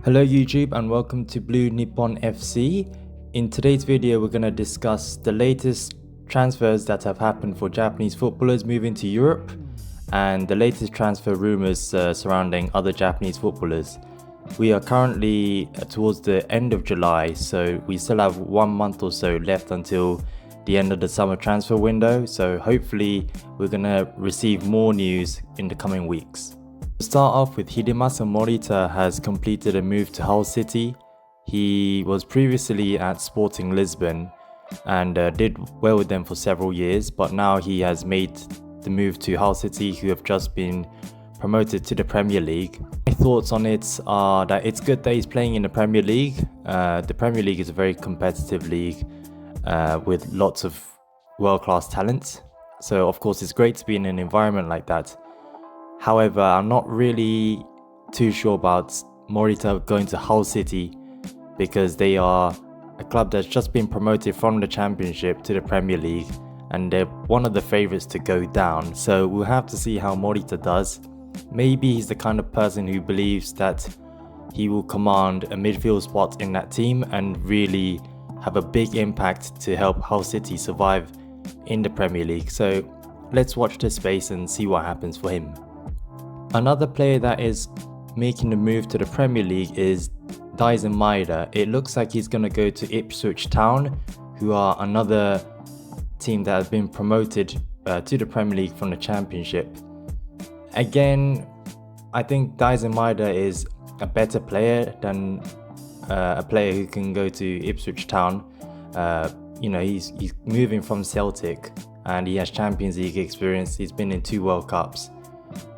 Hello YouTube and welcome to Blue Nippon FC. In today's video we're going to discuss the latest transfers that have happened for Japanese footballers moving to Europe and the latest transfer rumours surrounding other Japanese footballers. We are currently towards the end of July, so we still have 1 month or so left until the end of the summer transfer window, so hopefully we're going to receive more news in the coming weeks. To start off with, Hidemasa Morita has completed a move to Hull City. He was previously at Sporting Lisbon and did well with them for several years, but now he has made the move to Hull City, who have just been promoted to the Premier League. My thoughts on it are that it's good that he's playing in the Premier League. The Premier League is a very competitive league with lots of world-class talent. So of course it's great to be in an environment like that. However, I'm not really too sure about Morita going to Hull City because they are a club that's just been promoted from the Championship to the Premier League and they're one of the favourites to go down. So we'll have to see how Morita does. Maybe he's the kind of person who believes that he will command a midfield spot in that team and really have a big impact to help Hull City survive in the Premier League. So let's watch this space and see what happens for him. Another player that is making the move to the Premier League is Daizen Maeda. It looks like he's going to go to Ipswich Town, who are another team that has been promoted to the Premier League from the Championship. Again, I think Daizen Maeda is a better player than a player who can go to Ipswich Town. He's moving from Celtic and he has Champions League experience. He's been in 2 World Cups.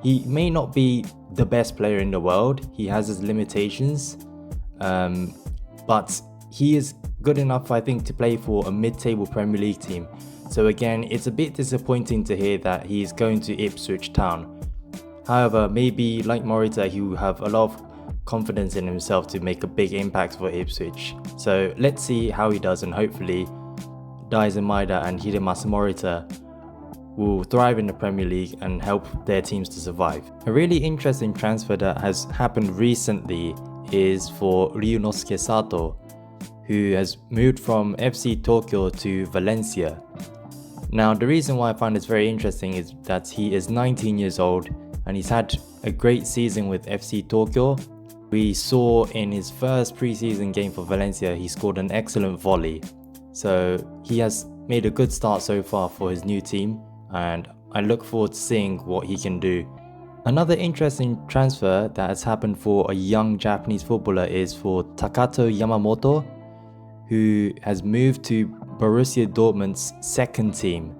He may not be the best player in the world, he has his limitations, but he is good enough, I think, to play for a mid-table Premier League team. So again, it's a bit disappointing to hear that he's going to Ipswich Town. However, maybe like Morita, he will have a lot of confidence in himself to make a big impact for Ipswich. So let's see how he does, and hopefully Daizen Maeda and Hidemasa Morita will thrive in the Premier League and help their teams to survive. A really interesting transfer that has happened recently is for Ryunosuke Sato, who has moved from FC Tokyo to Valencia. Now, the reason why I find this very interesting is that he is 19 years old and he's had a great season with FC Tokyo. We saw in his first pre-season game for Valencia, he scored an excellent volley. So he has made a good start so far for his new team, and I look forward to seeing what he can do. Another interesting transfer that has happened for a young Japanese footballer is for Takato Yamamoto, who has moved to Borussia Dortmund's second team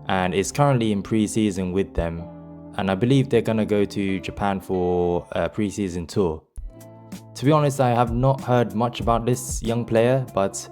and is currently in pre-season with them, and I believe they're going to go to Japan for a pre-season tour. To be honest, I have not heard much about this young player, but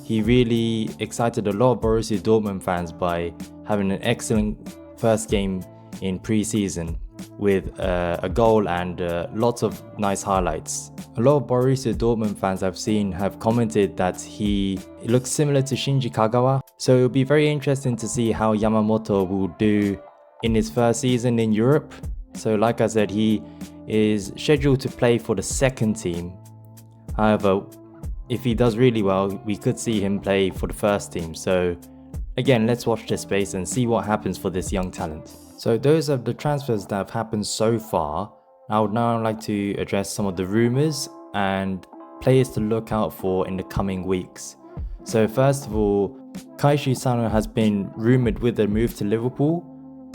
he really excited a lot of Borussia Dortmund fans by having an excellent first game in pre-season with a goal and lots of nice highlights. A lot of Borussia Dortmund fans I've seen have commented that he looks similar to Shinji Kagawa, so it'll be very interesting to see how Yamamoto will do in his first season in Europe. So like I said, he is scheduled to play for the second team. However, if he does really well, we could see him play for the first team. So again, let's watch this space and see what happens for this young talent. So those are the transfers that have happened so far. I would now like to address some of the rumours and players to look out for in the coming weeks. So first of all, Kaishu Sano has been rumoured with a move to Liverpool.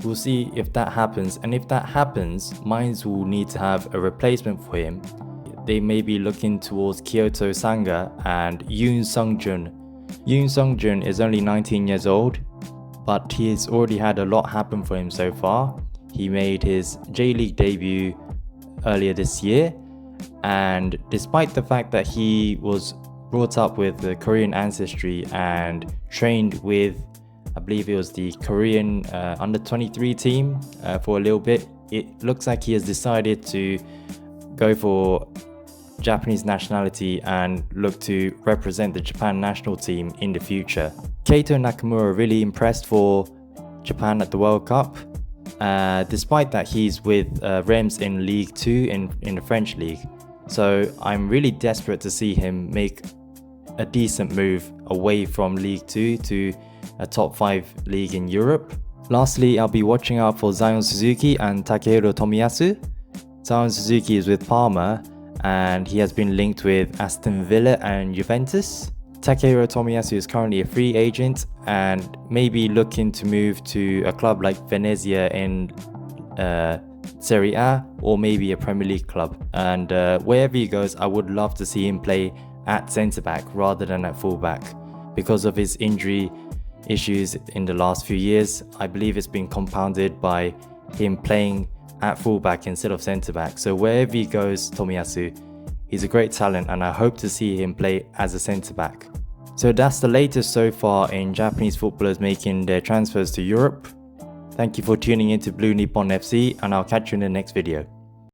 We'll see if that happens, and if that happens, Mainz will need to have a replacement for him. They may be looking towards Kyoto Sanga and Yoon Sung-jun. Yoon Sung-jun is only 19 years old, but he's already had a lot happen for him so far. He made his J-League debut earlier this year, and despite the fact that he was brought up with the Korean ancestry and trained with, I believe it was the Korean under-23 team for a little bit, it looks like he has decided to go for Japanese nationality and look to represent the Japan national team in the future. Keito Nakamura really impressed for Japan at the World Cup. Despite that he's with Reims in League 2 in the French league. So I'm really desperate to see him make a decent move away from League 2 to a top 5 league in Europe. Lastly, I'll be watching out for Zion Suzuki and Takehiro Tomiyasu. Zion Suzuki is with Parma and he has been linked with Aston Villa and Juventus. Takehiro Tomiyasu is currently a free agent and maybe looking to move to a club like Venezia in Serie A or maybe a Premier League club. And wherever he goes, I would love to see him play at centre-back rather than at full-back. Because of his injury issues in the last few years, I believe it's been compounded by him playing at full-back instead of centre-back. So wherever he goes, Tomiyasu, he's a great talent and I hope to see him play as a centre-back. So that's the latest so far in Japanese footballers making their transfers to Europe. Thank you for tuning in to Blue Nippon FC and I'll catch you in the next video.